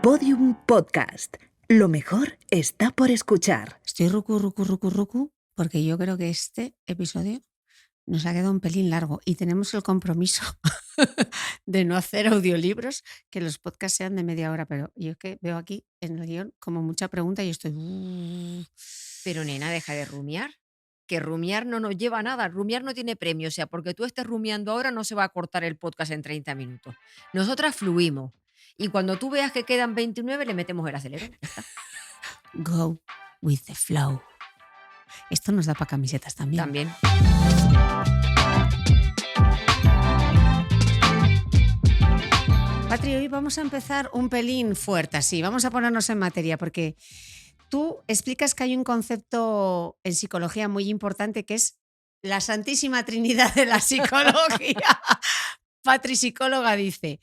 Podium Podcast. Lo mejor está por escuchar. Estoy rucu, porque yo creo que este episodio nos ha quedado un pelín largo y tenemos el compromiso de no hacer audiolibros, que los podcasts sean de media hora, pero yo es que veo aquí en el guión como mucha pregunta y estoy... Pero nena, deja de rumiar. Que rumiar no nos lleva a nada. Rumiar no tiene premio. O sea, porque tú estés rumiando ahora no se va a cortar el podcast en 30 minutos. Nosotras fluimos. Y cuando tú veas que quedan 29, le metemos el acelerón. Ya está. Go with the flow. Esto nos da para camisetas también. También. Patri, hoy vamos a empezar un pelín fuerte, así. Vamos a ponernos en materia porque tú explicas que hay un concepto en psicología muy importante que es la Santísima Trinidad de la psicología. Patri, psicóloga, dice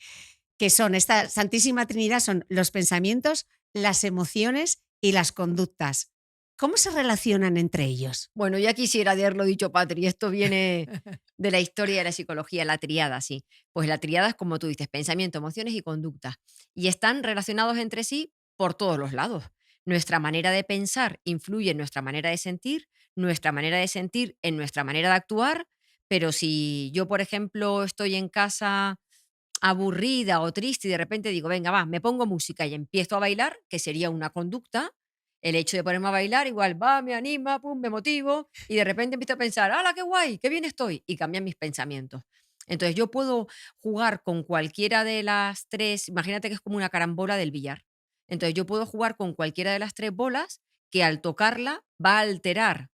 que esta Santísima Trinidad son los pensamientos, las emociones y las conductas. ¿Cómo se relacionan entre ellos? Bueno, ya quisiera haberlo dicho, Patri. Esto viene de la historia de la psicología, la tríada, sí. Pues la tríada es como tú dices, pensamiento, emociones y conducta. Y están relacionados entre sí por todos los lados. Nuestra manera de pensar influye en nuestra manera de sentir en nuestra manera de actuar, pero si yo, por ejemplo, estoy en casa aburrida o triste y de repente digo, venga, va, me pongo música y empiezo a bailar, que sería una conducta, el hecho de ponerme a bailar igual va, me anima, pum, me motivo y de repente empiezo a pensar, ¡hala, qué guay, qué bien estoy! Y cambian mis pensamientos. Entonces yo puedo jugar con cualquiera de las tres, imagínate que es como una carambola del billar. Entonces yo puedo jugar con cualquiera de las tres bolas que al tocarla va a alterar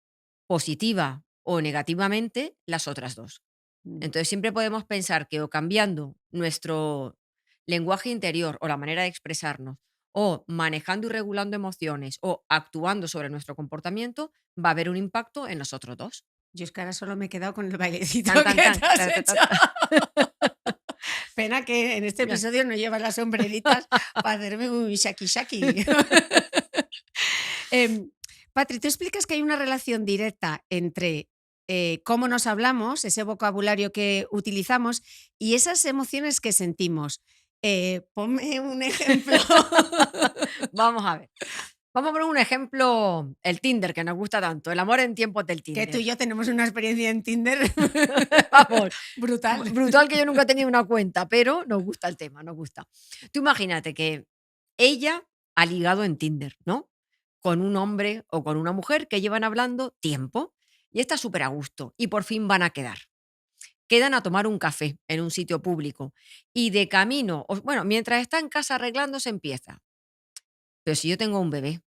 positiva o negativamente las otras dos. Entonces siempre podemos pensar que o cambiando nuestro lenguaje interior o la manera de expresarnos, o manejando y regulando emociones, o actuando sobre nuestro comportamiento, va a haber un impacto en los otros dos. Yo es que ahora solo me he quedado con el bailecito Tan, tan, que tan, te has ta, ta, hecho. ta, ta. Pena que en este Ya. episodio no llevas las sombreritas para hacerme un shaki-shaki. Patri, tú explicas que hay una relación directa entre cómo nos hablamos, ese vocabulario que utilizamos y esas emociones que sentimos. Ponme un ejemplo. Vamos a ver. Vamos a poner un ejemplo, el Tinder, que nos gusta tanto, el amor en tiempos del Que tú y Tinder. yo tenemos una experiencia en Tinder Vamos, brutal. brutal, que yo nunca he tenido una cuenta, pero nos gusta el tema, nos gusta. Tú imagínate que ella ha ligado en Tinder, ¿no? Con un hombre o con una mujer que llevan hablando tiempo y está súper a gusto y por fin van a quedar. Quedan a tomar un café en un sitio público y de camino, bueno, mientras está en casa arreglándose empieza. Pero si yo tengo un bebé,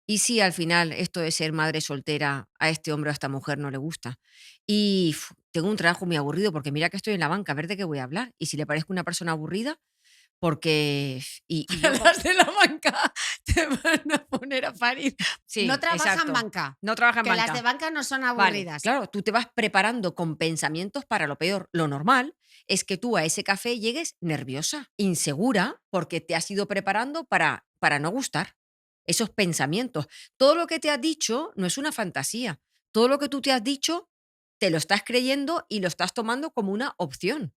¿y si al final esto de ser madre soltera a este hombre o a esta mujer no le gusta? Y tengo un trabajo muy aburrido porque mira que estoy en la banca, a ver de qué voy a hablar. Y si le parezco una persona aburrida, porque... Y yo, Las de la banca te van a poner a parir. sí, No trabajan exacto. banca. No trabaja en Que banca. las de banca no son Vale, aburridas. claro, tú te vas preparando con pensamientos para lo peor. Lo normal es que tú a ese café llegues nerviosa, insegura, porque te has ido preparando para no gustar. Esos pensamientos. Todo lo que te has dicho no es una fantasía. Todo lo que tú te has dicho te lo estás creyendo y lo estás tomando como una opción.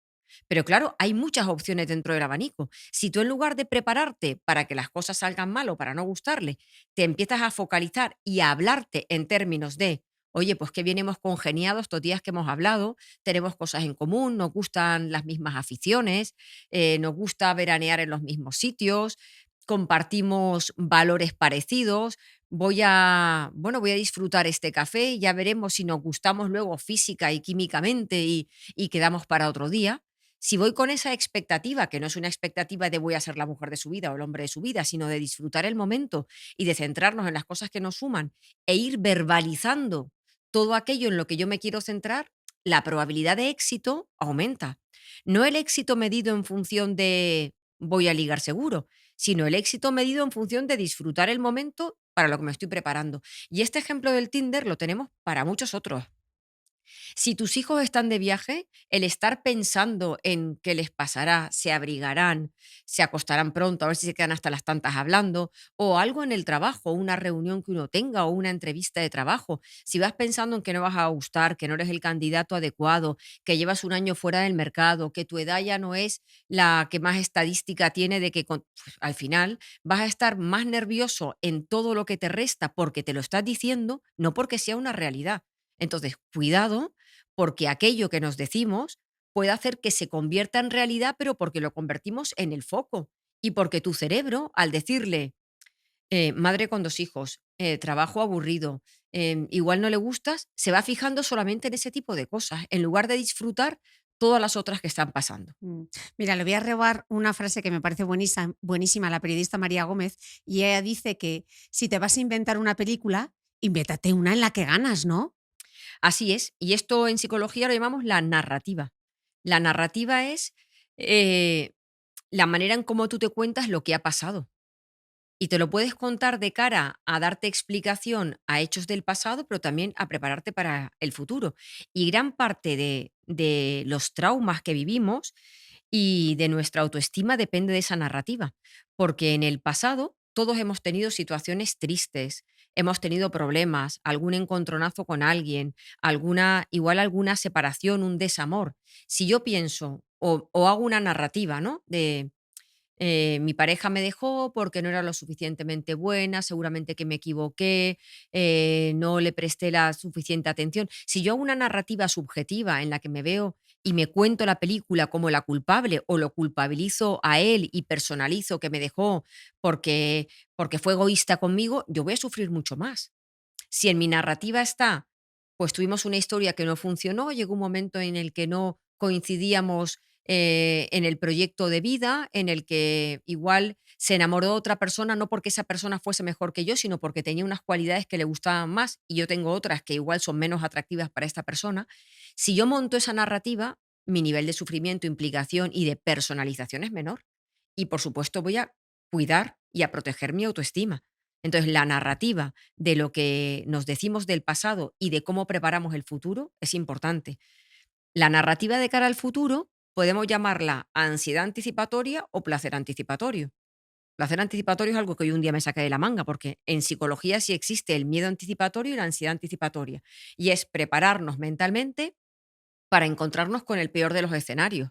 Pero claro, hay muchas opciones dentro del abanico. Si tú en lugar de prepararte para que las cosas salgan mal o para no gustarle, te empiezas a focalizar y a hablarte en términos de, oye, pues qué bien hemos congeniado estos días que hemos hablado, tenemos cosas en común, nos gustan las mismas aficiones, nos gusta veranear en los mismos sitios, compartimos valores parecidos, voy a disfrutar este café, ya veremos si nos gustamos luego física y químicamente y quedamos para otro día. Si voy con esa expectativa, que no es una expectativa de voy a ser la mujer de su vida o el hombre de su vida, sino de disfrutar el momento y de centrarnos en las cosas que nos suman e ir verbalizando todo aquello en lo que yo me quiero centrar, la probabilidad de éxito aumenta. No el éxito medido en función de voy a ligar seguro, sino el éxito medido en función de disfrutar el momento para lo que me estoy preparando. Y este ejemplo del Tinder lo tenemos para muchos otros. Si tus hijos están de viaje, el estar pensando en qué les pasará, se abrigarán, se acostarán pronto, a ver si se quedan hasta las tantas hablando, o algo en el trabajo, una reunión que uno tenga o una entrevista de trabajo, si vas pensando en que no vas a gustar, que no eres el candidato adecuado, que llevas un año fuera del mercado, que tu edad ya no es la que más estadística tiene de que pues, al final vas a estar más nervioso en todo lo que te resta porque te lo estás diciendo, no porque sea una realidad. Entonces, cuidado, porque aquello que nos decimos puede hacer que se convierta en realidad, pero porque lo convertimos en el foco. Y porque tu cerebro, al decirle, madre con 2 hijos, trabajo aburrido, igual no le gustas, se va fijando solamente en ese tipo de cosas, en lugar de disfrutar todas las otras que están pasando. Mm. Mira, le voy a robar una frase que me parece buenísima, la periodista María Gómez, y ella dice que si te vas a inventar una película, invéntate una en la que ganas, ¿no? Así es, y esto en psicología lo llamamos la narrativa. La narrativa es eh, la manera en cómo tú te cuentas lo que ha pasado. Y te lo puedes contar de cara a darte explicación a hechos del pasado, pero también a prepararte para el futuro. Y gran parte de los traumas que vivimos y de nuestra autoestima depende de esa narrativa, porque en el pasado todos hemos tenido situaciones tristes, hemos tenido problemas, algún encontronazo con alguien, igual alguna separación, un desamor. Si yo pienso o hago una narrativa, ¿no? Mi pareja me dejó porque no era lo suficientemente buena, seguramente que me equivoqué, no le presté la suficiente atención. Si yo hago una narrativa subjetiva en la que me veo y me cuento la película como la culpable o lo culpabilizo a él y personalizo que me dejó porque fue egoísta conmigo, yo voy a sufrir mucho más. Si en mi narrativa está, pues tuvimos una historia que no funcionó, llegó un momento en el que no coincidíamos en el proyecto de vida, en el que igual se enamoró de otra persona, no porque esa persona fuese mejor que yo, sino porque tenía unas cualidades que le gustaban más y yo tengo otras que igual son menos atractivas para esta persona. Si yo monto esa narrativa, mi nivel de sufrimiento, implicación y de personalización es menor. Y por supuesto voy a cuidar y a proteger mi autoestima. Entonces, la narrativa de lo que nos decimos del pasado y de cómo preparamos el futuro es importante. La narrativa de cara al futuro podemos llamarla ansiedad anticipatoria o placer anticipatorio. Placer anticipatorio es algo que hoy un día me saqué de la manga, porque en psicología sí existe el miedo anticipatorio y la ansiedad anticipatoria. Y es prepararnos mentalmente para encontrarnos con el peor de los escenarios.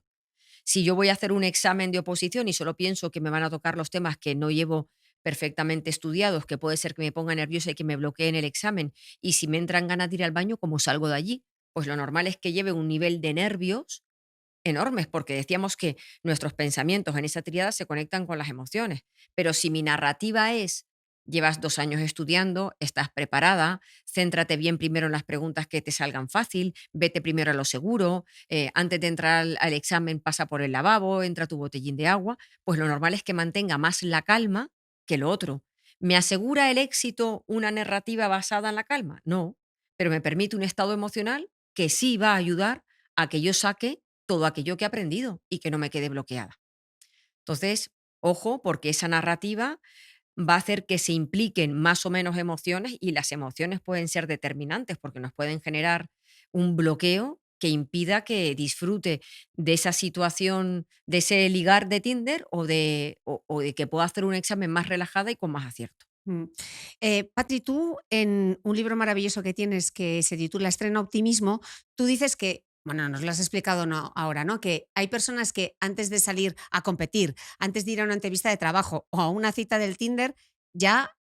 Si yo voy a hacer un examen de oposición y solo pienso que me van a tocar los temas que no llevo perfectamente estudiados, que puede ser que me ponga nerviosa y que me bloqueen el examen, y si me entran ganas de ir al baño, ¿cómo salgo de allí? Pues lo normal es que lleve un nivel de nervios enormes, porque decíamos que nuestros pensamientos en esa tríada se conectan con las emociones. Pero si mi narrativa es, llevas 2 años estudiando, estás preparada, céntrate bien primero en las preguntas que te salgan fácil, vete primero a lo seguro, antes de entrar al examen pasa por el lavabo, entra tu botellín de agua, pues lo normal es que mantenga más la calma que lo otro. ¿Me asegura el éxito una narrativa basada en la calma? No, pero me permite un estado emocional que sí va a ayudar a que yo saque todo aquello que he aprendido y que no me quede bloqueada. Entonces, ojo, porque esa narrativa va a hacer que se impliquen más o menos emociones y las emociones pueden ser determinantes porque nos pueden generar un bloqueo que impida que disfrute de esa situación, de ese ligar de Tinder o de que pueda hacer un examen más relajada y con más acierto. Mm. Patri, tú en un libro maravilloso que tienes que se titula Estrena Optimismo, tú dices que, bueno, nos lo has explicado no, ahora, ¿no? Que hay personas que antes de salir a competir, antes de ir a una entrevista de trabajo o a una cita del Tinder, ya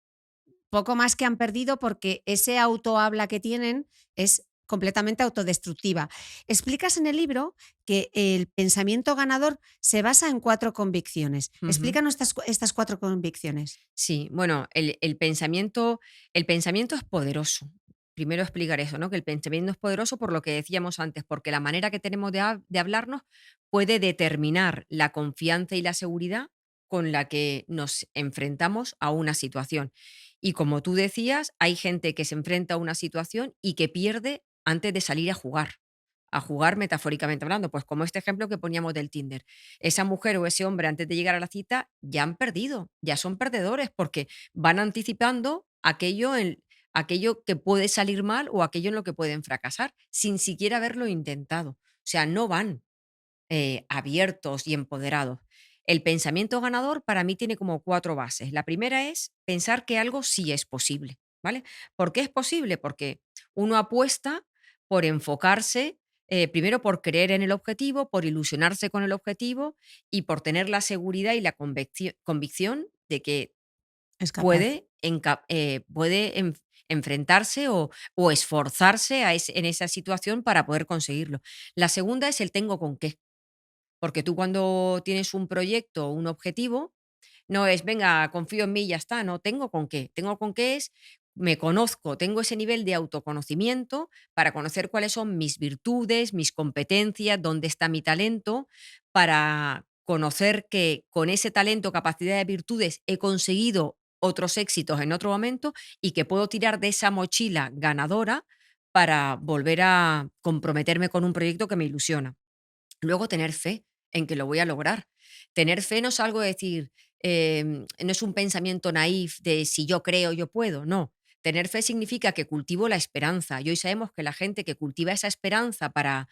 poco más que han perdido porque ese autohabla que tienen es completamente autodestructiva. Explicas en el libro que el pensamiento ganador se basa en 4 convicciones. Ujú. Explícanos estas 4 convicciones. Sí, bueno, el pensamiento es poderoso. Primero explicar eso, ¿no? Que el pensamiento es poderoso por lo que decíamos antes, porque la manera que tenemos de hablarnos puede determinar la confianza y la seguridad con la que nos enfrentamos a una situación. Y como tú decías, hay gente que se enfrenta a una situación y que pierde antes de salir a jugar metafóricamente hablando, pues como este ejemplo que poníamos del Tinder. Esa mujer o ese hombre antes de llegar a la cita ya han perdido, ya son perdedores porque van anticipando aquello que puede salir mal o aquello en lo que pueden fracasar, sin siquiera haberlo intentado. O sea, no van abiertos y empoderados. El pensamiento ganador para mí tiene como 4 bases. La primera es pensar que algo sí es posible, ¿vale? ¿Por qué es posible? Porque uno apuesta por enfocarse, primero por creer en el objetivo, por ilusionarse con el objetivo y por tener la seguridad y la convicción de que Es capaz. puede enfrentarse o esforzarse en esa situación para poder conseguirlo. La segunda es el tengo con qué. Porque tú cuando tienes un proyecto o un objetivo, no es, venga, confío en mí y ya está, no, tengo con qué. Tengo con qué es, me conozco, tengo ese nivel de autoconocimiento para conocer cuáles son mis virtudes, mis competencias, dónde está mi talento, para conocer que con ese talento, capacidad de virtudes he conseguido otros éxitos en otro momento y que puedo tirar de esa mochila ganadora para volver a comprometerme con un proyecto que me ilusiona. Luego tener fe en que lo voy a lograr. Tener fe no es algo de decir, no es un pensamiento naif de si yo creo, yo puedo, no. Tener fe significa que cultivo la esperanza y hoy sabemos que la gente que cultiva esa esperanza para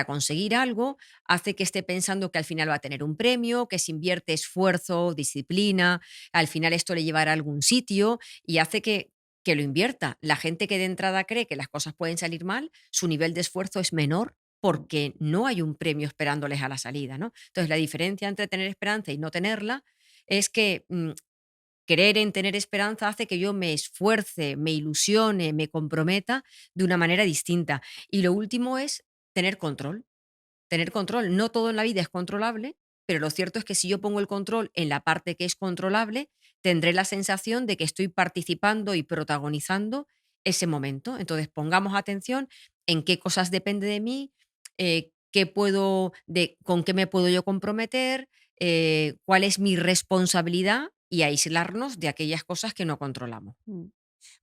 conseguir algo hace que esté pensando que al final va a tener un premio, que se invierte esfuerzo, disciplina, al final esto le llevará a algún sitio y hace que lo invierta. La gente que de entrada cree que las cosas pueden salir mal, su nivel de esfuerzo es menor porque no hay un premio esperándoles a la salida, ¿no? Entonces, la diferencia entre tener esperanza y no tenerla es que creer en tener esperanza hace que yo me esfuerce, me ilusione, me comprometa de una manera distinta. Y lo último es tener control. Tener control. No todo en la vida es controlable, pero lo cierto es que si yo pongo el control en la parte que es controlable, tendré la sensación de que estoy participando y protagonizando ese momento. Entonces, pongamos atención en qué cosas depende de mí, con qué me puedo yo comprometer, cuál es mi responsabilidad y aislarnos de aquellas cosas que no controlamos. Mm.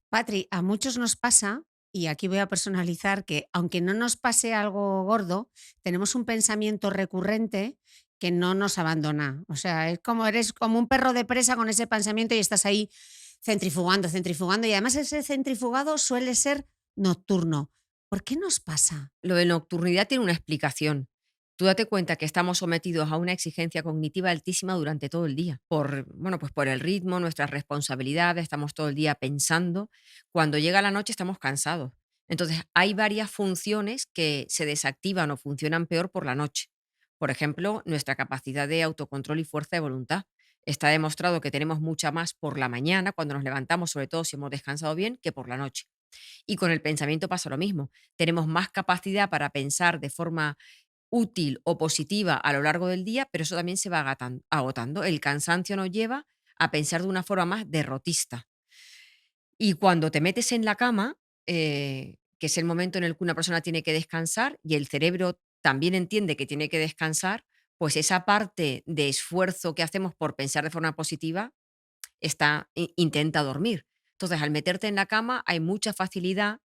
Patri, a muchos nos pasa, y aquí voy a personalizar, que aunque no nos pase algo gordo, tenemos un pensamiento recurrente que no nos abandona. O sea, es como eres como un perro de presa con ese pensamiento y estás ahí centrifugando, centrifugando. Y además ese centrifugado suele ser nocturno. ¿Por qué nos pasa? Lo de nocturnidad tiene una explicación. Tú date cuenta que estamos sometidos a una exigencia cognitiva altísima durante todo el día, bueno, pues por el ritmo, nuestras responsabilidades, estamos todo el día pensando. Cuando llega la noche estamos cansados. Entonces, hay varias funciones que se desactivan o funcionan peor por la noche. Por ejemplo, nuestra capacidad de autocontrol y fuerza de voluntad. Está demostrado que tenemos mucha más por la mañana, cuando nos levantamos, sobre todo si hemos descansado bien, que por la noche. Y con el pensamiento pasa lo mismo. Tenemos más capacidad para pensar de forma útil o positiva a lo largo del día, pero eso también se va agotando. El cansancio nos lleva a pensar de una forma más derrotista. Y cuando te metes en la cama, que es el momento en el que una persona tiene que descansar y el cerebro también entiende que tiene que descansar, pues esa parte de esfuerzo que hacemos por pensar de forma positiva intenta dormir. Entonces, al meterte en la cama hay mucha facilidad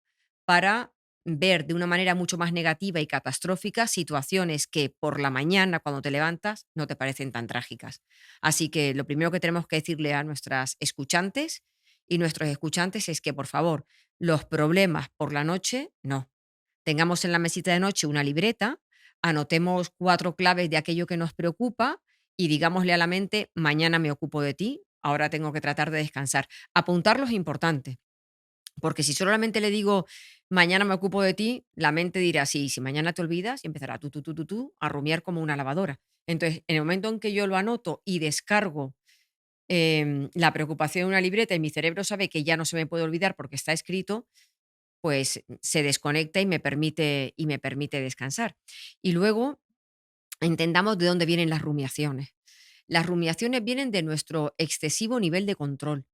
para ver de una manera mucho más negativa y catastrófica situaciones que por la mañana, cuando te levantas, no te parecen tan trágicas. Así que lo primero que tenemos que decirle a nuestras escuchantes y nuestros escuchantes es que, por favor, los problemas por la noche, no. Tengamos en la mesita de noche una libreta, anotemos 4 claves de aquello que nos preocupa y digámosle a la mente, mañana me ocupo de ti, ahora tengo que tratar de descansar. Apuntarlo es importante, porque si solamente le digo, mañana me ocupo de ti, la mente dirá, sí, si mañana te olvidas y empezará tú, a rumiar como una lavadora. Entonces, en el momento en que yo lo anoto y descargo la preocupación en una libreta y mi cerebro sabe que ya no se me puede olvidar porque está escrito, pues se desconecta y me permite descansar. Y luego entendamos de dónde vienen las rumiaciones. Las rumiaciones vienen de nuestro excesivo nivel de control.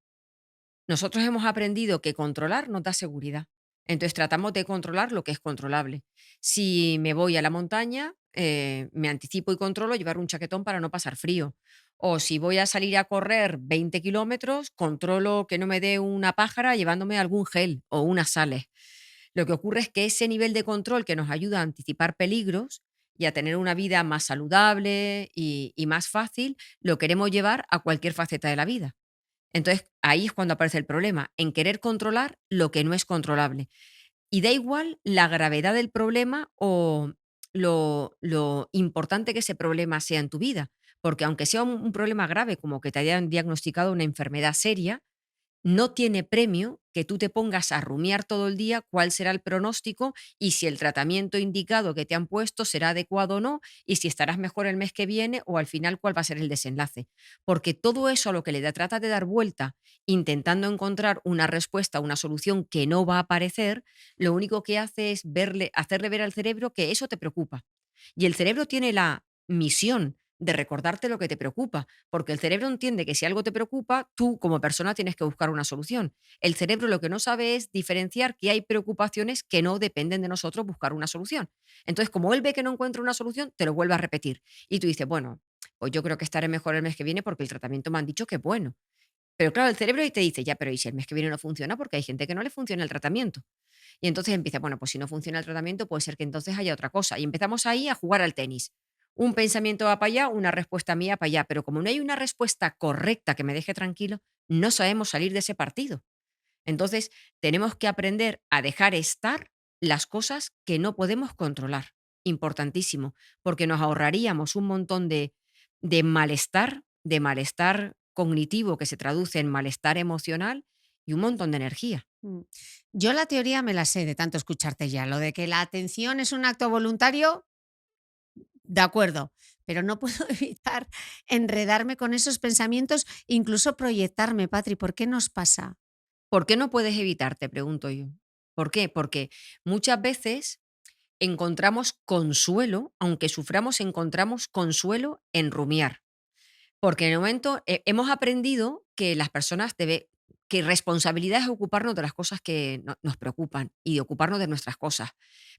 Nosotros hemos aprendido que controlar nos da seguridad. Entonces tratamos de controlar lo que es controlable. Si me voy a la montaña, me anticipo y controlo llevar un chaquetón para no pasar frío. O si voy a salir a correr 20 kilómetros, controlo que no me dé una pájara llevándome algún gel o unas sales. Lo que ocurre es que ese nivel de control que nos ayuda a anticipar peligros y a tener una vida más saludable y más fácil, lo queremos llevar a cualquier faceta de la vida. Entonces, ahí es cuando aparece el problema, en querer controlar lo que no es controlable. Y da igual la gravedad del problema o lo importante que ese problema sea en tu vida, porque aunque sea un problema grave, como que te hayan diagnosticado una enfermedad seria, no tiene premio que tú te pongas a rumiar todo el día cuál será el pronóstico y si el tratamiento indicado que te han puesto será adecuado o no, y si estarás mejor el mes que viene o al final cuál va a ser el desenlace. Porque todo eso a lo que trata de dar vuelta, intentando encontrar una respuesta, una solución que no va a aparecer, lo único que hace es hacerle ver al cerebro que eso te preocupa. Y el cerebro tiene la misión de recordarte lo que te preocupa, porque el cerebro entiende que si algo te preocupa, tú como persona tienes que buscar una solución. El cerebro lo que no sabe es diferenciar que hay preocupaciones que no dependen de nosotros buscar una solución. Entonces, como él ve que no encuentra una solución, te lo vuelve a repetir. Y tú dices, bueno, pues yo creo que estaré mejor el mes que viene porque el tratamiento me han dicho que es bueno. Pero claro, el cerebro ahí te dice, ya, pero ¿y si el mes que viene no funciona? Porque hay gente que no le funciona el tratamiento. Y entonces empieza, bueno, pues si no funciona el tratamiento, puede ser que entonces haya otra cosa. Y empezamos ahí a jugar al tenis. Un pensamiento va para allá, una respuesta mía para allá. Pero como no hay una respuesta correcta que me deje tranquilo, no sabemos salir de ese partido. Entonces, tenemos que aprender a dejar estar las cosas que no podemos controlar. Importantísimo, porque nos ahorraríamos un montón de malestar cognitivo que se traduce en malestar emocional y un montón de energía. Mm. Yo la teoría me la sé de tanto escucharte ya, lo de que la atención es un acto voluntario, de acuerdo, pero no puedo evitar enredarme con esos pensamientos, incluso proyectarme, Patri, ¿por qué nos pasa? ¿Por qué no puedes evitar? Te pregunto yo. ¿Por qué? Porque muchas veces encontramos consuelo, aunque suframos, encontramos consuelo en rumiar. Porque en el momento hemos aprendido que las personas que responsabilidad es ocuparnos de las cosas que nos preocupan y ocuparnos de nuestras cosas.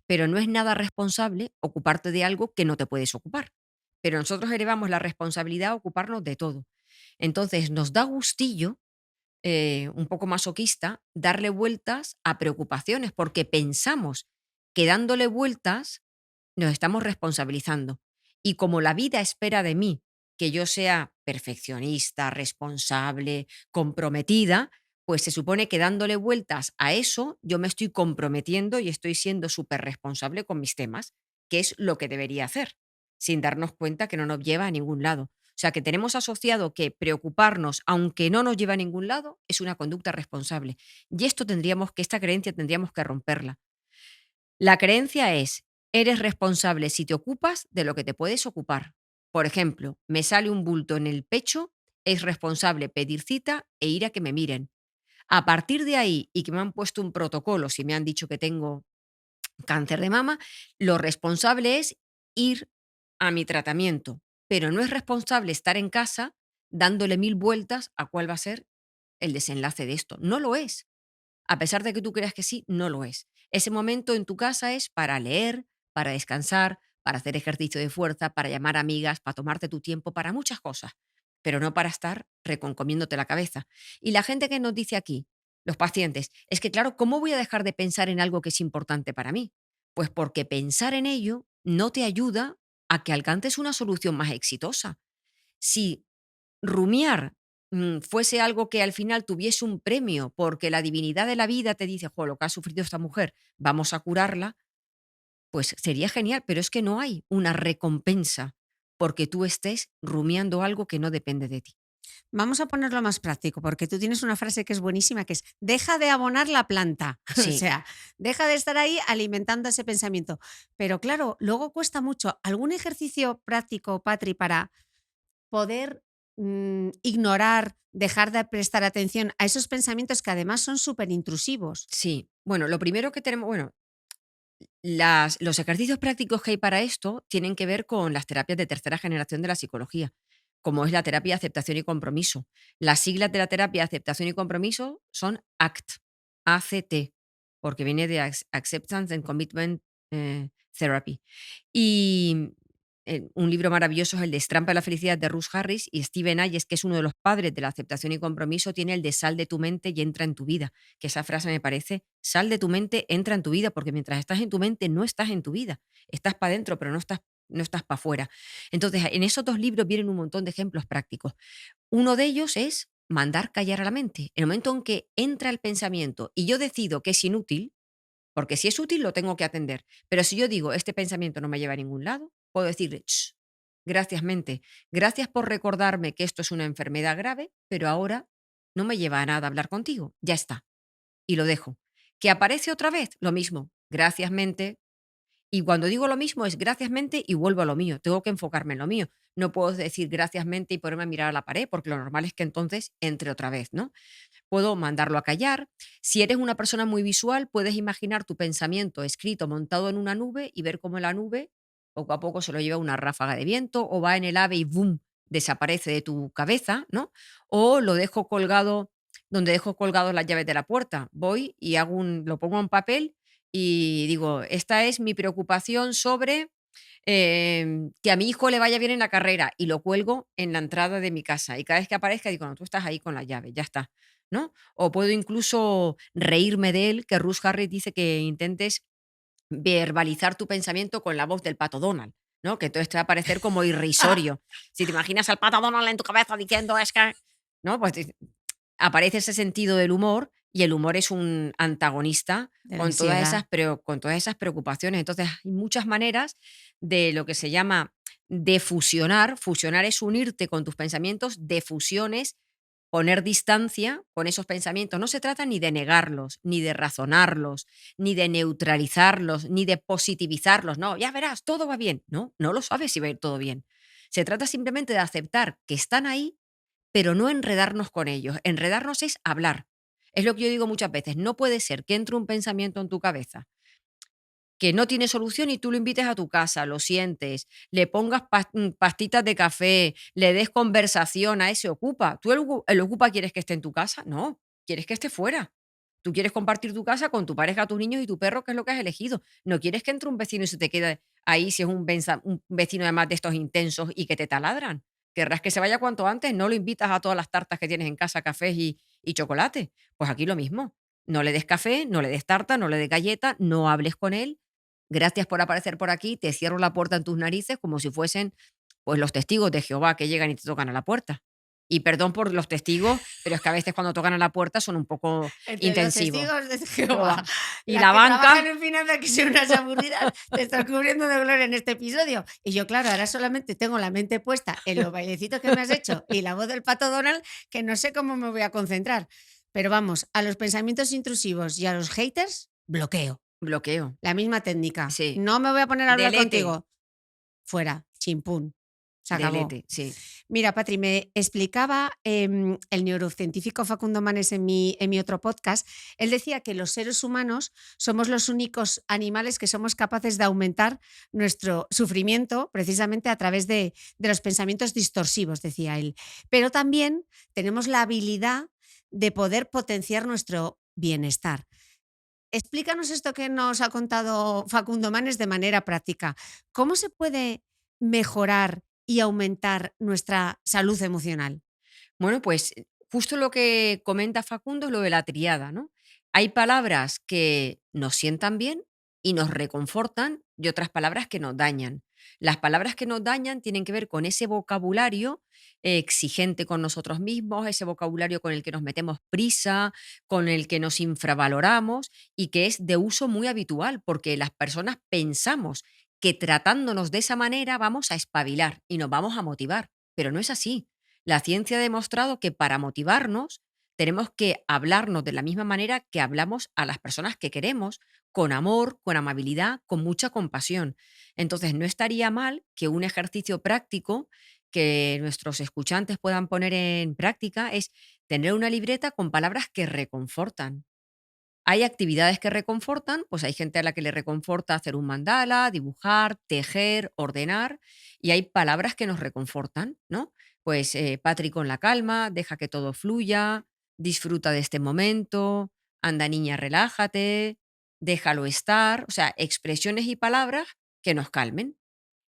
Pero no es nada responsable ocuparte de algo que no te puedes ocupar. Pero nosotros elevamos la responsabilidad a ocuparnos de todo. Entonces nos da gustillo, un poco masoquista, darle vueltas a preocupaciones, porque pensamos que dándole vueltas nos estamos responsabilizando. Y como la vida espera de mí que yo sea perfeccionista, responsable, comprometida, pues se supone que dándole vueltas a eso, yo me estoy comprometiendo y estoy siendo súper responsable con mis temas, que es lo que debería hacer, sin darnos cuenta que no nos lleva a ningún lado. O sea, que tenemos asociado que preocuparnos, aunque no nos lleva a ningún lado, es una conducta responsable. Y esta creencia tendríamos que romperla. La creencia es, eres responsable si te ocupas de lo que te puedes ocupar. Por ejemplo, me sale un bulto en el pecho, es responsable pedir cita e ir a que me miren. A partir de ahí, y que me han puesto un protocolo, si me han dicho que tengo cáncer de mama, lo responsable es ir a mi tratamiento, pero no es responsable estar en casa dándole mil vueltas a cuál va a ser el desenlace de esto. No lo es. A pesar de que tú creas que sí, no lo es. Ese momento en tu casa es para leer, para descansar, para hacer ejercicio de fuerza, para llamar amigas, para tomarte tu tiempo, para muchas cosas, pero no para estar reconcomiéndote la cabeza. Y la gente que nos dice aquí, los pacientes, es que claro, ¿cómo voy a dejar de pensar en algo que es importante para mí? Pues porque pensar en ello no te ayuda a que alcances una solución más exitosa. Si rumiar fuese algo que al final tuviese un premio, porque la divinidad de la vida te dice, jo, lo que ha sufrido esta mujer, vamos a curarla, pues sería genial, pero es que no hay una recompensa porque tú estés rumiando algo que no depende de ti. Vamos a ponerlo más práctico, porque tú tienes una frase que es buenísima, que es, deja de abonar la planta, o Sí, sea, deja de estar ahí alimentando ese pensamiento. Pero claro, luego cuesta mucho. ¿Algún ejercicio práctico, Patri, para poder ignorar, dejar de prestar atención a esos pensamientos que además son súper intrusivos? sí. Bueno, lo primero que tenemos, bueno, los ejercicios prácticos que hay para esto tienen que ver con las terapias de tercera generación de la psicología, como es la terapia de aceptación y compromiso. Las siglas de la terapia de aceptación y compromiso son ACT, ACT, porque viene de Acceptance and Commitment Therapy. Y un libro maravilloso es el de Estrampa de la felicidad de Ruth Harris, y Steven Hayes, que es uno de los padres de la aceptación y compromiso, tiene el de sal de tu mente y entra en tu vida, que esa frase me parece, sal de tu mente, entra en tu vida, porque mientras estás en tu mente no estás en tu vida, estás para adentro, pero no estás para afuera. Entonces, en esos dos libros vienen un montón de ejemplos prácticos. Uno de ellos es mandar callar a la mente. En el momento en que entra el pensamiento y yo decido que es inútil, porque si es útil lo tengo que atender, pero si yo digo, este pensamiento no me lleva a ningún lado, puedo decirle, "Ch, gracias mente, gracias por recordarme que esto es una enfermedad grave, pero ahora no me lleva a nada hablar contigo, ya está, y lo dejo. ¿Que aparece otra vez? Lo mismo, gracias mente, y cuando digo lo mismo es gracias mente y vuelvo a lo mío. Tengo que enfocarme en lo mío. No puedo decir gracias mente y ponerme a mirar a la pared, porque lo normal es que entonces entre otra vez, ¿no? Puedo mandarlo a callar. Si eres una persona muy visual, puedes imaginar tu pensamiento escrito montado en una nube y ver cómo la nube poco a poco se lo lleva una ráfaga de viento o va en el ave y ¡boom! Desaparece de tu cabeza, ¿no? O lo dejo colgado donde dejo colgados las llaves de la puerta. Voy y lo pongo en papel y digo, esta es mi preocupación sobre que a mi hijo le vaya bien en la carrera y lo cuelgo en la entrada de mi casa. Y cada vez que aparezca digo, no, tú estás ahí con la llave, ya está, ¿no? O puedo incluso reírme de él, que Ruth Harris dice que intentes verbalizar tu pensamiento con la voz del pato Donald, ¿no? Que entonces te va a parecer como irrisorio. Si te imaginas al pato Donald en tu cabeza diciendo es que, ¿no? Pues aparece ese sentido del humor y el humor es un antagonista De la ansiedad. con todas esas preocupaciones. Entonces, hay muchas maneras de lo que se llama de fusionar. Fusionar es unirte con tus pensamientos, de fusiones, poner distancia con esos pensamientos. No se trata ni de negarlos, ni de razonarlos, ni de neutralizarlos, ni de positivizarlos. No, ya verás, todo va bien. No, no lo sabes si va a ir todo bien. Se trata simplemente de aceptar que están ahí, pero no enredarnos con ellos. Enredarnos es hablar. Es lo que yo digo muchas veces. No puede ser que entre un pensamiento en tu cabeza que no tiene solución y tú lo invites a tu casa, lo sientes, le pongas pastitas de café, le des conversación a ese ocupa. ¿Tú el ocupa quieres que esté en tu casa? No, quieres que esté fuera. Tú quieres compartir tu casa con tu pareja, tus niños y tu perro, que es lo que has elegido. No quieres que entre un vecino y se te quede ahí si es un vecino además de estos intensos y que te taladran. Querrás que se vaya cuanto antes, no lo invitas a todas las tartas que tienes en casa, cafés y chocolate. Pues aquí lo mismo. No le des café, no le des tarta, no le des galleta, no hables con él. Gracias por aparecer por aquí, te cierro la puerta en tus narices como si fuesen, pues, los testigos de Jehová que llegan y te tocan a la puerta. Y perdón por los testigos, pero es que a veces cuando tocan a la puerta son un poco Entre los intensivos. testigos de Jehová, Jehová. Y las la que trabajan banca, en finanzas, que son unas aburridas, te estás cubriendo de gloria en este episodio. Y yo, claro, ahora solamente tengo la mente puesta en los bailecitos que me has hecho y la voz del pato Donald, que no sé cómo me voy a concentrar. Pero vamos, a los pensamientos intrusivos y a los haters, bloqueo. bloqueo. La misma técnica. Sí. No me voy a poner a hablar Delete, contigo. Fuera, chimpún. Se acabó. delete, sí. Mira, Patri, me explicaba el neurocientífico Facundo Manes en mi otro podcast. Él decía que los seres humanos somos los únicos animales que somos capaces de aumentar nuestro sufrimiento precisamente a través de los pensamientos distorsivos, decía él. Pero también tenemos la habilidad de poder potenciar nuestro bienestar. Explícanos esto que nos ha contado Facundo Manes de manera práctica. ¿Cómo se puede mejorar y aumentar nuestra salud emocional? Bueno, pues justo lo que comenta Facundo es lo de la triada, ¿no? Hay palabras que nos sientan bien y nos reconfortan y otras palabras que nos dañan. Las palabras que nos dañan tienen que ver con ese vocabulario exigente con nosotros mismos, ese vocabulario con el que nos metemos prisa, con el que nos infravaloramos y que es de uso muy habitual porque las personas pensamos que tratándonos de esa manera vamos a espabilar y nos vamos a motivar, pero no es así. La ciencia ha demostrado que para motivarnos tenemos que hablarnos de la misma manera que hablamos a las personas que queremos, con amor, con amabilidad, con mucha compasión. Entonces, no estaría mal que un ejercicio práctico que nuestros escuchantes puedan poner en práctica es tener una libreta con palabras que reconfortan. Hay actividades que reconfortan, pues hay gente a la que le reconforta hacer un mandala, dibujar, tejer, ordenar, y hay palabras que nos reconfortan, ¿no? Pues Patri con la calma, deja que todo fluya, disfruta de este momento, anda niña, relájate, déjalo estar, o sea, expresiones y palabras que nos calmen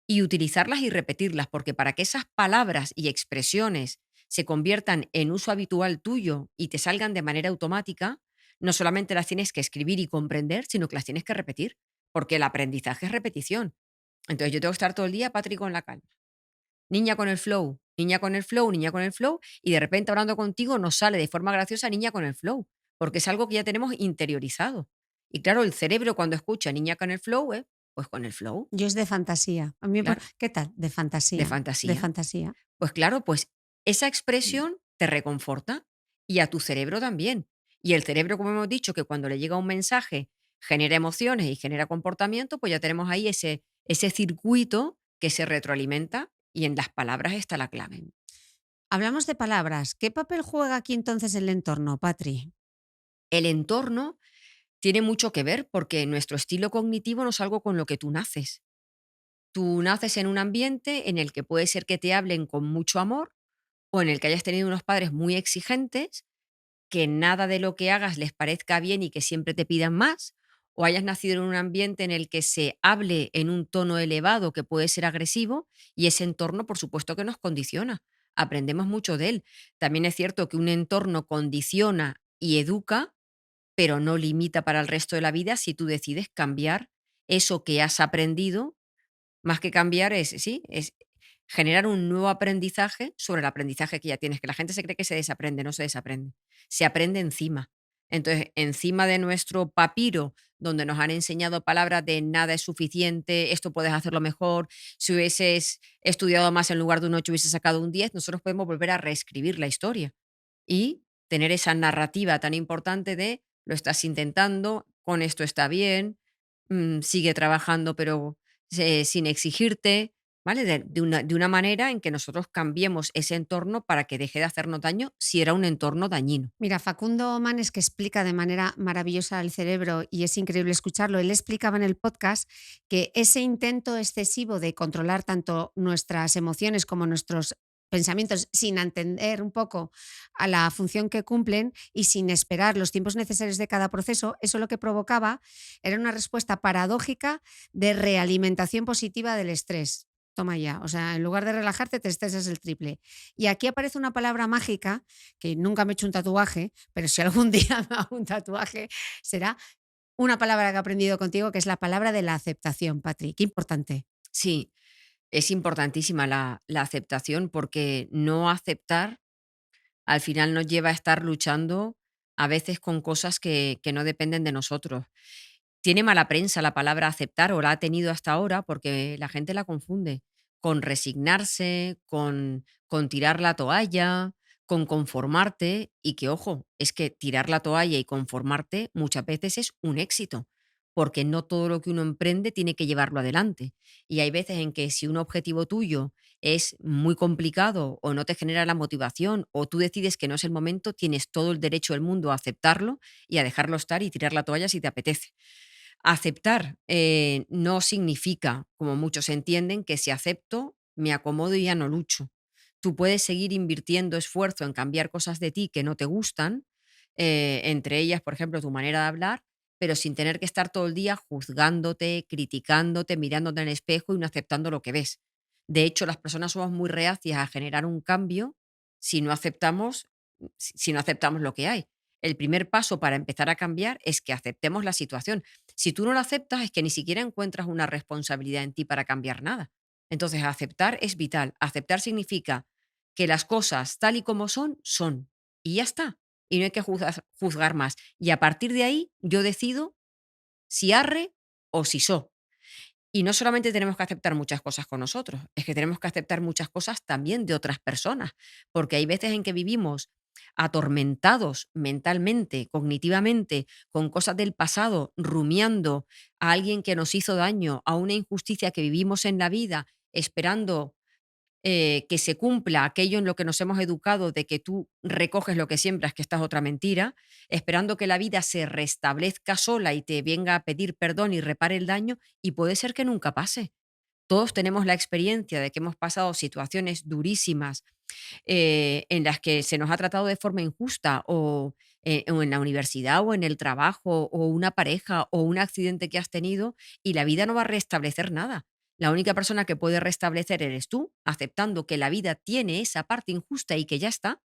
y utilizarlas y repetirlas, porque para que esas palabras y expresiones se conviertan en uso habitual tuyo y te salgan de manera automática, no solamente las tienes que escribir y comprender, sino que las tienes que repetir, porque el aprendizaje es repetición. Entonces yo tengo que estar todo el día, Patrick, con la calma. niña con el flow, niña con el flow, niña con el flow, y de repente hablando contigo nos sale de forma graciosa niña con el flow, porque es algo que ya tenemos interiorizado. Y claro, el cerebro cuando escucha niña con el flow, pues con el flow, Yo es de fantasía. A mí claro, ¿qué tal? De de fantasía, de fantasía. fantasía. Pues claro, pues esa Mm. expresión te reconforta y a tu cerebro también. Y el cerebro, como hemos dicho, que cuando le llega un mensaje genera emociones y genera comportamiento, pues ya tenemos ahí ese circuito que se retroalimenta y en las palabras está la clave. Hablamos de palabras. ¿Qué papel juega aquí entonces el entorno, Patri? El entorno tiene mucho que ver porque nuestro estilo cognitivo no es algo con lo que tú naces. Tú naces en un ambiente en el que puede ser que te hablen con mucho amor o en el que hayas tenido unos padres muy exigentes, que nada de lo que hagas les parezca bien y que siempre te pidan más, o hayas nacido en un ambiente en el que se hable en un tono elevado que puede ser agresivo y ese entorno, por supuesto, que nos condiciona. Aprendemos mucho de él. También es cierto que un entorno condiciona y educa, pero no limita para el resto de la vida si tú decides cambiar eso que has aprendido. Más que cambiar es, sí, es generar un nuevo aprendizaje sobre el aprendizaje que ya tienes, que la gente se cree que se desaprende, no se desaprende, se aprende encima. Entonces, encima de nuestro papiro, donde nos han enseñado palabras de nada es suficiente, esto puedes hacerlo mejor, si hubieses estudiado más en lugar de un 8 hubieses sacado un 10, nosotros podemos volver a reescribir la historia y tener esa narrativa tan importante de lo estás intentando, con esto está bien, sigue trabajando, pero sin exigirte, ¿vale? De una manera en que nosotros cambiemos ese entorno para que deje de hacernos daño si era un entorno dañino. Mira, Facundo Manes, que explica de manera maravillosa el cerebro y es increíble escucharlo, él explicaba en el podcast que ese intento excesivo de controlar tanto nuestras emociones como nuestros pensamientos sin entender un poco a la función que cumplen y sin esperar los tiempos necesarios de cada proceso, eso lo que provocaba era una respuesta paradójica de realimentación positiva del estrés. Toma ya, o sea, en lugar de relajarte te estresas el triple. Y aquí aparece una palabra mágica que nunca me he hecho un tatuaje, pero si algún día me hago un tatuaje, será una palabra que he aprendido contigo, que es la palabra de la aceptación, Patri. Qué importante. Sí, es importantísima la aceptación porque no aceptar al final nos lleva a estar luchando a veces con cosas que no dependen de nosotros. Tiene mala prensa la palabra aceptar, o la ha tenido hasta ahora, porque la gente la confunde con resignarse, con tirar la toalla, con conformarte, y que, ojo, es que tirar la toalla y conformarte muchas veces es un éxito, porque no todo lo que uno emprende tiene que llevarlo adelante. Y hay veces en que si un objetivo tuyo es muy complicado o no te genera la motivación o tú decides que no es el momento, tienes todo el derecho del mundo a aceptarlo y a dejarlo estar y tirar la toalla si te apetece. Aceptar, no significa, como muchos entienden, que si acepto, me acomodo y ya no lucho. Tú puedes seguir invirtiendo esfuerzo en cambiar cosas de ti que no te gustan, entre ellas, por ejemplo, tu manera de hablar, pero sin tener que estar todo el día juzgándote, criticándote, mirándote en el espejo y no aceptando lo que ves. De hecho, las personas somos muy reacias a generar un cambio si no aceptamos, si no aceptamos lo que hay. El primer paso para empezar a cambiar es que aceptemos la situación. Si tú no lo aceptas, es que ni siquiera encuentras una responsabilidad en ti para cambiar nada. Entonces, aceptar es vital. Aceptar significa que las cosas tal y como son, son. Y ya está. Y no hay que juzgar más. Y a partir de ahí, yo decido si arre o si so. Y no solamente tenemos que aceptar muchas cosas con nosotros, es que tenemos que aceptar muchas cosas también de otras personas, porque hay veces en que vivimos atormentados mentalmente, cognitivamente, con cosas del pasado, rumiando a alguien que nos hizo daño, a una injusticia que vivimos en la vida, esperando que se cumpla aquello en lo que nos hemos educado de que tú recoges lo que siembras, que esta es otra mentira, esperando que la vida se restablezca sola y te venga a pedir perdón y repare el daño, y puede ser que nunca pase. Todos tenemos la experiencia de que hemos pasado situaciones durísimas en las que se nos ha tratado de forma injusta o en la universidad o en el trabajo o una pareja o un accidente que has tenido y la vida no va a restablecer nada. La única persona que puede restablecer eres tú, aceptando que la vida tiene esa parte injusta y que ya está,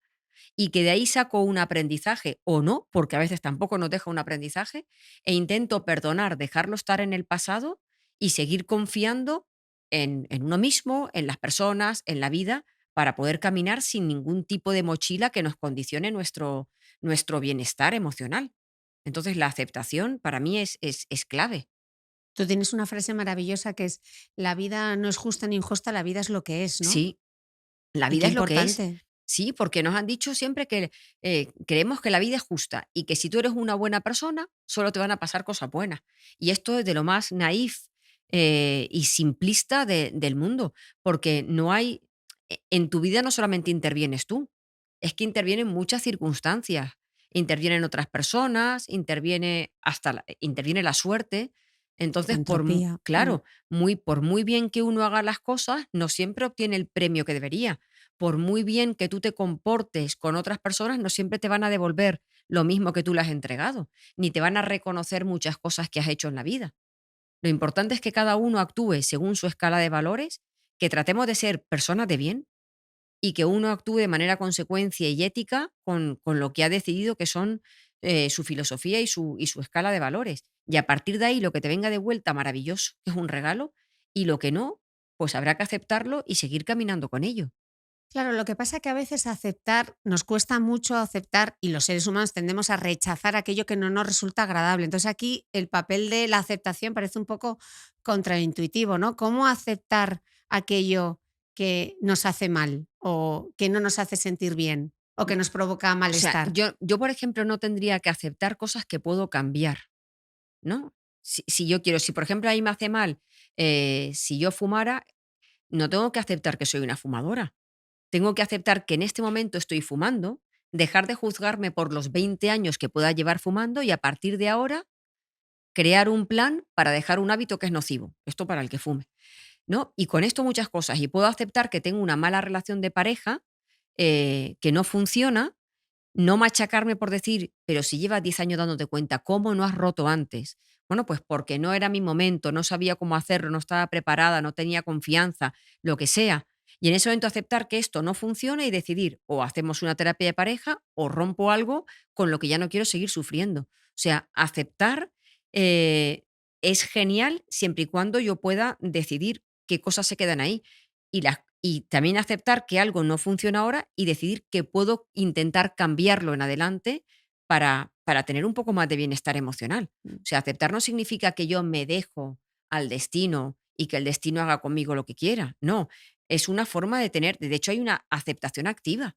y que de ahí saco un aprendizaje o no, porque a veces tampoco nos deja un aprendizaje, e intento perdonar, dejarlo estar en el pasado y seguir confiando en uno mismo, en las personas, en la vida, para poder caminar sin ningún tipo de mochila que nos condicione nuestro bienestar emocional. Entonces, la aceptación para mí es clave. Tú tienes una frase maravillosa que es: la vida no es justa ni injusta, la vida es lo que es, ¿no? Sí, la Y vida qué es lo que es. importante. Sí, porque nos han dicho siempre que creemos que la vida es justa y que si tú eres una buena persona, solo te van a pasar cosas buenas. Y esto es de lo más naif y simplista del mundo, porque no hay, en tu vida no solamente intervienes tú, es que intervienen muchas circunstancias. Intervienen otras personas, interviene la suerte. La Entonces, entropía. claro, por muy bien que uno haga las cosas, no siempre obtiene el premio que debería. Por muy bien que tú te comportes con otras personas, no siempre te van a devolver lo mismo que tú le has entregado, ni te van a reconocer muchas cosas que has hecho en la vida. Lo importante es que cada uno actúe según su escala de valores, que tratemos de ser personas de bien y que uno actúe de manera consecuencia y ética con lo que ha decidido que son su filosofía y su escala de valores. Y a partir de ahí, lo que te venga de vuelta, maravilloso, que es un regalo, y lo que no, pues habrá que aceptarlo y seguir caminando con ello. Claro, lo que pasa que a veces aceptar, nos cuesta mucho aceptar y los seres humanos tendemos a rechazar aquello que no nos resulta agradable. Entonces aquí el papel de la aceptación parece un poco contraintuitivo, ¿no? ¿Cómo aceptar aquello que nos hace mal o que no nos hace sentir bien o que nos provoca O sea, malestar? yo, por ejemplo, no tendría que aceptar cosas que puedo cambiar, ¿no? Si yo quiero, si por ejemplo a mí me hace mal, si yo fumara, no tengo que aceptar que soy una fumadora. Tengo que aceptar que en este momento estoy fumando, dejar de juzgarme por los 20 años que pueda llevar fumando y a partir de ahora crear un plan para dejar un hábito que es nocivo. Esto para el que fume, ¿no? Y con esto muchas cosas. Y puedo aceptar que tengo una mala relación de pareja que no funciona. No machacarme por decir, pero si llevas 10 años dándote cuenta, ¿cómo no has roto antes? Bueno, pues porque no era mi momento, no sabía cómo hacerlo, no estaba preparada, no tenía confianza, lo que sea. Y en ese momento aceptar que esto no funciona y decidir o hacemos una terapia de pareja o rompo algo con lo que ya no quiero seguir sufriendo. O sea, aceptar eh, es genial siempre y cuando yo pueda decidir qué cosas se quedan ahí. Y también aceptar que algo no funciona ahora y decidir que puedo intentar cambiarlo en adelante para tener un poco más de bienestar emocional. O sea, aceptar no significa que yo me dejo al destino y que el destino haga conmigo lo que quiera. No, es una forma de tener, de hecho hay una aceptación activa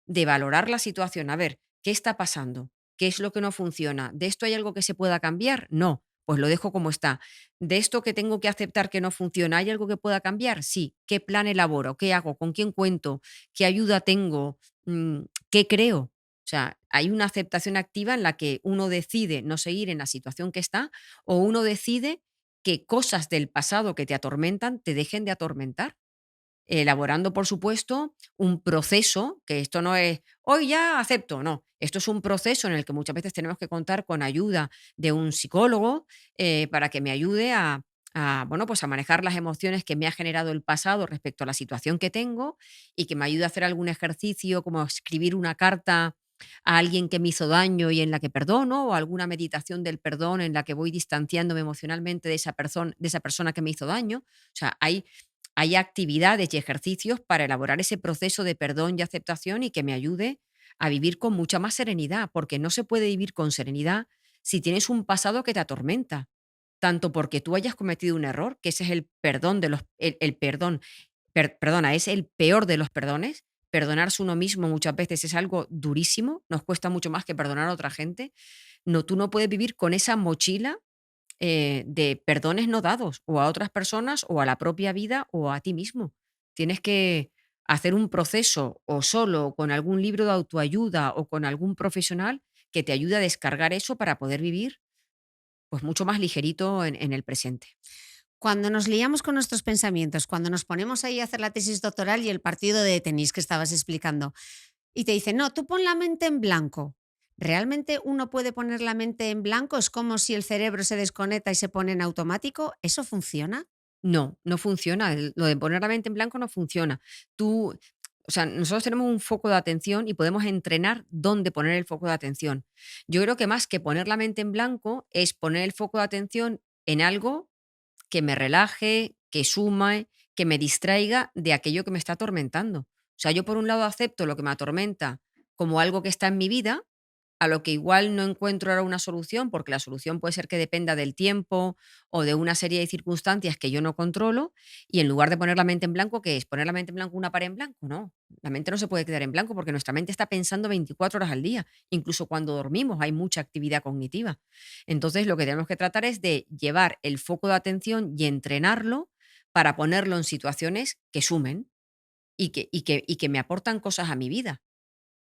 de valorar la situación. A ver, ¿qué está pasando? ¿Qué es lo que no funciona? ¿De esto hay algo que se pueda cambiar? No, pues lo dejo como está. ¿De esto que tengo que aceptar que no funciona, hay algo que pueda cambiar? Sí. ¿Qué plan elaboro? ¿Qué hago? ¿Con quién cuento? ¿Qué ayuda tengo? ¿Qué creo? O sea, hay una aceptación activa en la que uno decide no seguir en la situación que está o uno decide que cosas del pasado que te atormentan te dejen de atormentar, elaborando, por supuesto, un proceso, que esto no es, hoy ya acepto, no, esto es un proceso en el que muchas veces tenemos que contar con ayuda de un psicólogo para que me ayude bueno, pues a manejar las emociones que me ha generado el pasado respecto a la situación que tengo y que me ayude a hacer algún ejercicio como escribir una carta a alguien que me hizo daño y en la que perdono, o alguna meditación del perdón en la que voy distanciándome emocionalmente de esa persona que me hizo daño. O sea, hay actividades y ejercicios para elaborar ese proceso de perdón y aceptación y que me ayude a vivir con mucha más serenidad, porque no se puede vivir con serenidad si tienes un pasado que te atormenta, tanto porque tú hayas cometido un error, que ese es el perdón de los el perdón, perdona, es el peor de los perdones. Perdonarse uno mismo muchas veces es algo durísimo, nos cuesta mucho más que perdonar a otra gente. No, tú no puedes vivir con esa mochila de perdones no dados, o a otras personas, o a la propia vida, o a ti mismo. Tienes que hacer un proceso o solo, o con algún libro de autoayuda, o con algún profesional que te ayude a descargar eso para poder vivir pues mucho más ligerito en el presente. Cuando nos liamos con nuestros pensamientos, cuando nos ponemos ahí a hacer la tesis doctoral y el partido de tenis que estabas explicando, y te dicen, no, tú pon la mente en blanco. ¿Realmente uno puede poner la mente en blanco? ¿Es como si el cerebro se desconecta y se pone en automático? ¿Eso funciona? No, no funciona. Lo de poner la mente en blanco no funciona. O sea, nosotros tenemos un foco de atención y podemos entrenar dónde poner el foco de atención. Yo creo que más que poner la mente en blanco es poner el foco de atención en algo que me relaje, que suma, que me distraiga de aquello que me está atormentando. O sea, yo por un lado acepto lo que me atormenta como algo que está en mi vida, a lo que igual no encuentro ahora una solución, porque la solución puede ser que dependa del tiempo o de una serie de circunstancias que yo no controlo, y en lugar de poner la mente en blanco, ¿qué es? ¿Poner la mente en blanco una pared en blanco? No, la mente no se puede quedar en blanco porque nuestra mente está pensando 24 horas al día, incluso cuando dormimos hay mucha actividad cognitiva. Entonces lo que tenemos que tratar es de llevar el foco de atención y entrenarlo para ponerlo en situaciones que sumen y que me aportan cosas a mi vida.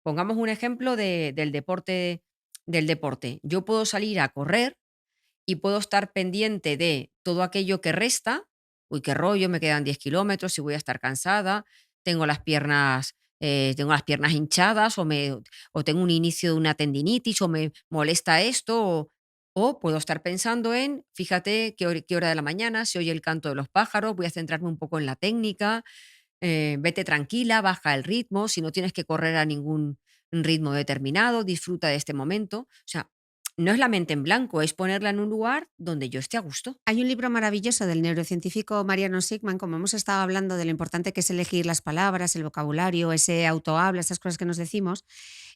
Pongamos un ejemplo del deporte. Yo puedo salir a correr y puedo estar pendiente de todo aquello que resta. Uy, qué rollo, me quedan 10 kilómetros y voy a estar cansada, tengo las piernas hinchadas o tengo un inicio de una tendinitis o me molesta esto. O puedo estar pensando en, fíjate qué hora de la mañana, se oye el canto de los pájaros, voy a centrarme un poco en la técnica, vete tranquila, baja el ritmo, si no tienes que correr a ningún ritmo determinado, disfruta de este momento. O sea, no es la mente en blanco, es ponerla en un lugar donde yo esté a gusto. Hay un libro maravilloso del neurocientífico Mariano Sigman, como hemos estado hablando de lo importante que es elegir las palabras, el vocabulario, ese autohabla, esas cosas que nos decimos.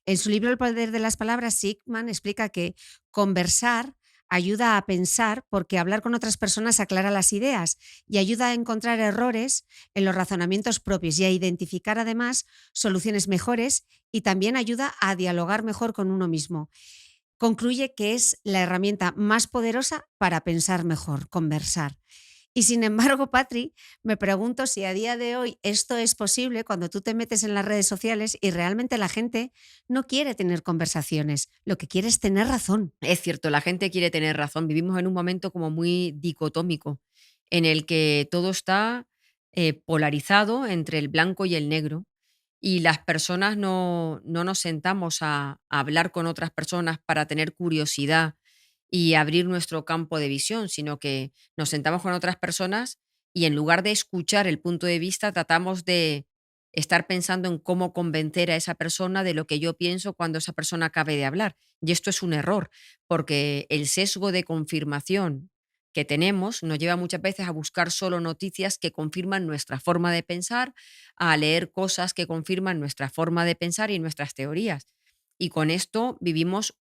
En su libro El poder de las palabras, Sigman explica que conversar ayuda a pensar porque hablar con otras personas aclara las ideas y ayuda a encontrar errores en los razonamientos propios y a identificar además soluciones mejores, y también ayuda a dialogar mejor con uno mismo. Concluye que es la herramienta más poderosa para pensar mejor, conversar. Y sin embargo, Patri, me pregunto si a día de hoy esto es posible cuando tú te metes en las redes sociales y realmente la gente no quiere tener conversaciones, lo que quiere es tener razón. Es cierto, la gente quiere tener razón. Vivimos en un momento como muy dicotómico, en el que todo está polarizado entre el blanco y el negro. Y las personas no nos sentamos a hablar con otras personas para tener curiosidad y abrir nuestro campo de visión, sino que nos sentamos con otras personas y en lugar de escuchar el punto de vista, tratamos de estar pensando en cómo convencer a esa persona de lo que yo pienso cuando esa persona acabe de hablar. Y esto es un error, porque el sesgo de confirmación que tenemos nos lleva muchas veces a buscar solo noticias que confirman nuestra forma de pensar, a leer cosas que confirman nuestra forma de pensar y nuestras teorías. Y con esto vivimos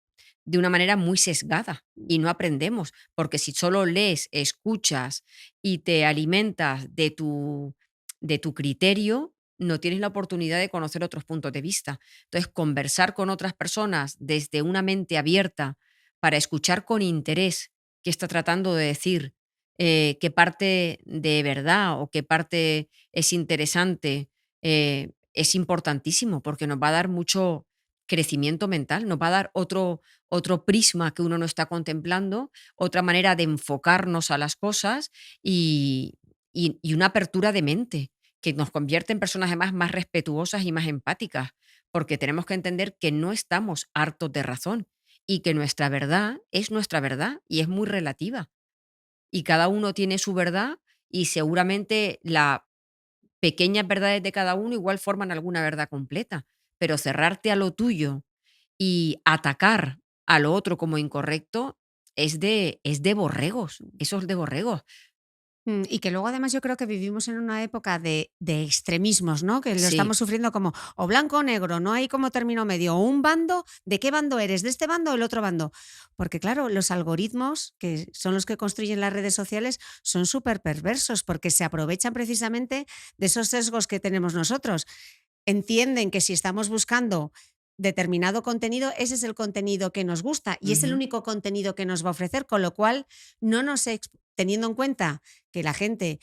de una manera muy sesgada y no aprendemos, porque si solo lees, escuchas y te alimentas de tu criterio, no tienes la oportunidad de conocer otros puntos de vista. Entonces, conversar con otras personas desde una mente abierta para escuchar con interés qué está tratando de decir, qué parte de verdad o qué parte es interesante, es importantísimo porque nos va a dar mucho crecimiento mental, nos va a dar otro prisma que uno no está contemplando, otra manera de enfocarnos a las cosas y una apertura de mente que nos convierte en personas además más respetuosas y más empáticas, porque tenemos que entender que no estamos hartos de razón y que nuestra verdad es nuestra verdad y es muy relativa. Y cada uno tiene su verdad y seguramente las pequeñas verdades de cada uno igual forman alguna verdad completa, pero cerrarte a lo tuyo y atacar a lo otro como incorrecto es de borregos, eso es de borregos. Y que luego además yo creo que vivimos en una época de extremismos, ¿no? Que lo Sí, estamos sufriendo como o blanco o negro, no hay como término medio, o un bando, ¿de qué bando eres? ¿De este bando o del otro bando? Porque claro, los algoritmos, que son los que construyen las redes sociales, son súper perversos porque se aprovechan precisamente de esos sesgos que tenemos nosotros. Entienden que si estamos buscando determinado contenido, ese es el contenido que nos gusta y es el ujú, único contenido que nos va a ofrecer, con lo cual no nos teniendo en cuenta que la gente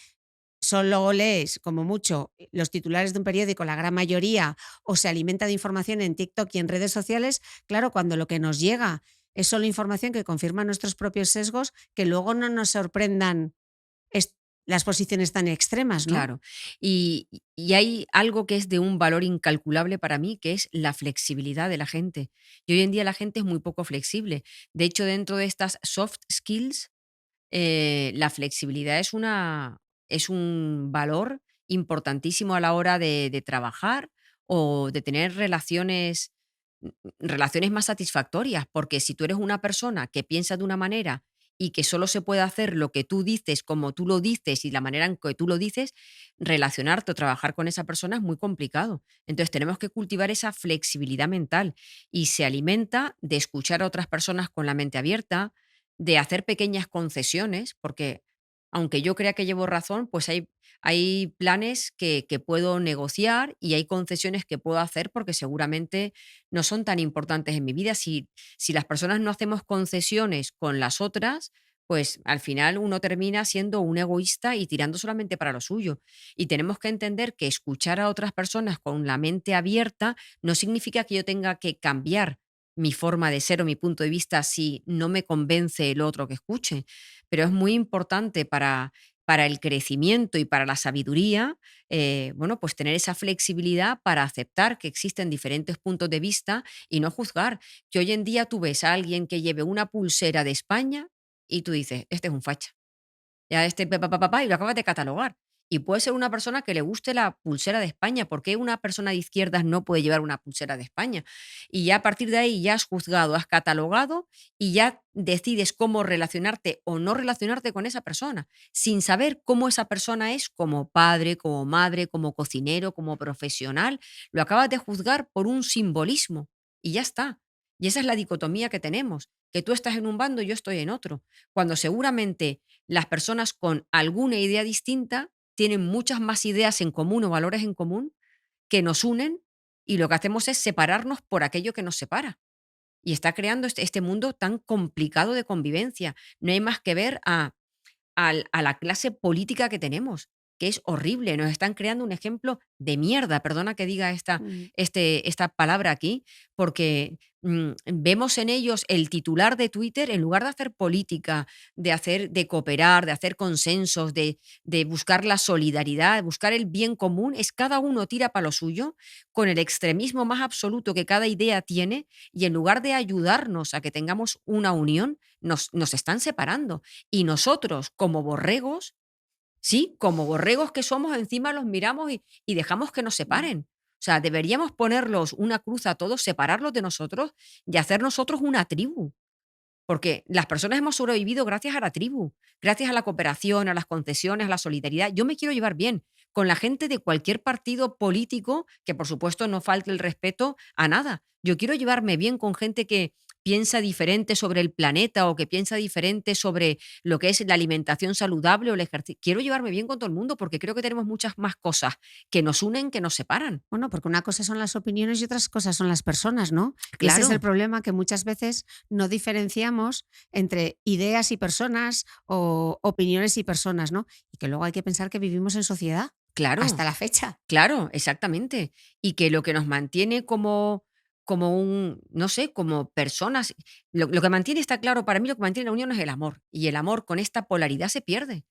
solo lee, como mucho, los titulares de un periódico, la gran mayoría, o se alimenta de información en TikTok y en redes sociales, claro, cuando lo que nos llega es solo información que confirma nuestros propios sesgos, que luego no nos sorprendan est las posiciones tan extremas, ¿no? claro. Y hay algo que es de un valor incalculable para mí, que es la flexibilidad de la gente. Y hoy en día la gente es muy poco flexible. De hecho, dentro de estas soft skills, la flexibilidad es un valor importantísimo a la hora de trabajar o de tener relaciones más satisfactorias, porque si tú eres una persona que piensa de una manera y que solo se puede hacer lo que tú dices, como tú lo dices y la manera en que tú lo dices, relacionarte o trabajar con esa persona es muy complicado. Entonces tenemos que cultivar esa flexibilidad mental y se alimenta de escuchar a otras personas con la mente abierta, de hacer pequeñas concesiones, porque aunque yo crea que llevo razón, pues hay planes que puedo negociar y hay concesiones que puedo hacer porque seguramente no son tan importantes en mi vida. Si las personas no hacemos concesiones con las otras, pues al final uno termina siendo un egoísta y tirando solamente para lo suyo. Y tenemos que entender que escuchar a otras personas con la mente abierta no significa que yo tenga que cambiar mi forma de ser o mi punto de vista si no me convence el otro que escuche. Pero es muy importante para el crecimiento y para la sabiduría, bueno, pues tener esa flexibilidad para aceptar que existen diferentes puntos de vista y no juzgar. Que hoy en día tú ves a alguien que lleve una pulsera de España y tú dices, este es un facha. Ya este y lo acabas de catalogar. Y puede ser una persona que le guste la pulsera de España. ¿Por qué una persona de izquierdas no puede llevar una pulsera de España? Y ya a partir de ahí ya has juzgado, has catalogado y ya decides cómo relacionarte o no relacionarte con esa persona, sin saber cómo esa persona es como padre, como madre, como cocinero, como profesional. Lo acabas de juzgar por un simbolismo y ya está. Y esa es la dicotomía que tenemos, que tú estás en un bando y yo estoy en otro, cuando seguramente las personas con alguna idea distinta tienen muchas más ideas en común o valores en común que nos unen y lo que hacemos es separarnos por aquello que nos separa. Y está creando este mundo tan complicado de convivencia. No hay más que ver a la clase política que tenemos, que es horrible. Nos están creando un ejemplo de mierda, perdona que diga Mm. esta palabra aquí, porque vemos en ellos el titular de Twitter, en lugar de hacer política, de cooperar, de hacer consensos, de buscar la solidaridad, de buscar el bien común, es cada uno tira para lo suyo, con el extremismo más absoluto que cada idea tiene, y en lugar de ayudarnos a que tengamos una unión, nos están separando. Y nosotros, como borregos, sí, como borregos que somos, encima los miramos y dejamos que nos Mm. separen. O sea, deberíamos ponerlos una cruz a todos, separarlos de nosotros y hacer nosotros una tribu. Porque las personas hemos sobrevivido gracias a la tribu, gracias a la cooperación, a las concesiones, a la solidaridad. Yo me quiero llevar bien con la gente de cualquier partido político, que por supuesto no falte el respeto a nada. Yo quiero llevarme bien con gente que piensa diferente sobre el planeta o que piensa diferente sobre lo que es la alimentación saludable o el ejercicio. Quiero llevarme bien con todo el mundo porque creo que tenemos muchas más cosas que nos unen que nos separan. Bueno, porque una cosa son las opiniones y otras cosas son las personas, ¿no? Y ese es el Claro, problema, que muchas veces no diferenciamos entre ideas y personas o opiniones y personas, ¿no? Y que luego hay que pensar que vivimos en sociedad hasta claro. la fecha. Claro, exactamente. Y que lo que nos mantiene como un, no sé, como personas, lo que mantiene, está claro, para mí lo que mantiene la unión es el amor. Y el amor con esta polaridad se pierde,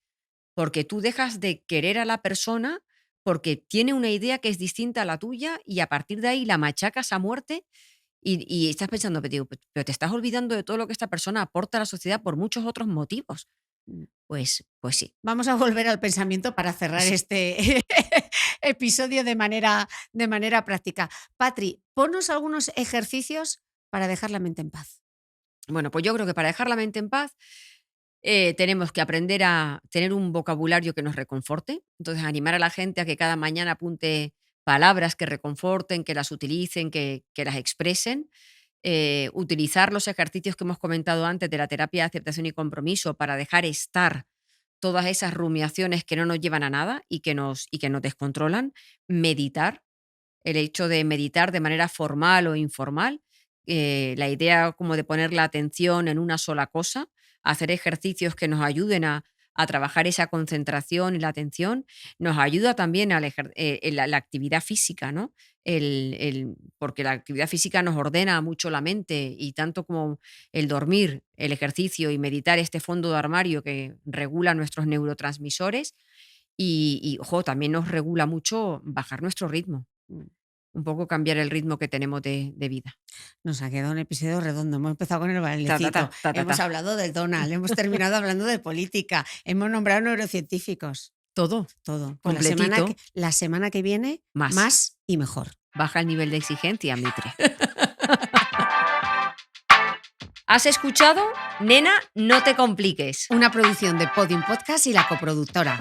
porque tú dejas de querer a la persona porque tiene una idea que es distinta a la tuya y a partir de ahí la machacas a muerte y estás pensando, pero, digo, pero te estás olvidando de todo lo que esta persona aporta a la sociedad por muchos otros motivos. Pues sí. Vamos a volver al pensamiento para cerrar Sí. este episodio de manera práctica. Patri, ponnos algunos ejercicios para dejar la mente en paz. Bueno, pues yo creo que para dejar la mente en paz tenemos que aprender a tener un vocabulario que nos reconforte. Entonces, animar a la gente a que cada mañana apunte palabras que reconforten, que las utilicen, que las expresen. Utilizar los ejercicios que hemos comentado antes de la terapia de aceptación y compromiso para dejar estar todas esas rumiaciones que no nos llevan a nada y que nos descontrolan. Meditar, el hecho de meditar de manera formal o informal, la idea como de poner la atención en una sola cosa, hacer ejercicios que nos ayuden a trabajar esa concentración y la atención, nos ayuda también en la actividad física, ¿no? Porque la actividad física nos ordena mucho la mente y tanto como el dormir, el ejercicio y meditar este fondo de armario que regula nuestros neurotransmisores ojo, también nos regula mucho bajar nuestro ritmo. Un poco cambiar el ritmo que tenemos de vida. Nos ha quedado un episodio redondo. Hemos empezado con el Ta, ta, ta, bailecito, ta, ta, ta. hemos hablado del Donald, hemos terminado hablando de política, hemos nombrado neurocientíficos, Todo, todo. Pues completito, la semana que viene, más. más y mejor. Baja el nivel de exigencia, Mitre. ¿Has escuchado? Nena, no te compliques. Una producción de Podium Podcast y la coproductora.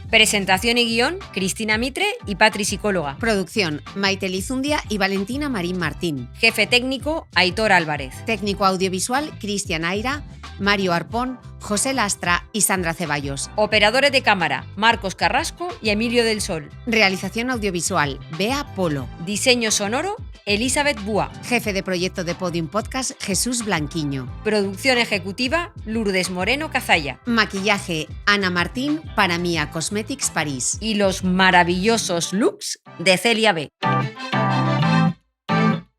Presentación y guión, Cristina Mitre y Patri Psicóloga. Producción, Maite Lizundia y Valentina Marín Martín. Jefe técnico, Aitor Álvarez. Técnico audiovisual, Cristian Aira, Mario Arpón, José Lastra y Sandra Ceballos. Operadores de cámara, Marcos Carrasco y Emilio del Sol. Realización audiovisual, Bea Polo. Diseño sonoro, Elizabeth Búa. Jefe de proyecto de Podium Podcast, Jesús Blanquiño. Producción ejecutiva, Lourdes Moreno Cazalla. Maquillaje, Ana Martín, para Mía Cosmetics París. Y los maravillosos looks de Celia B.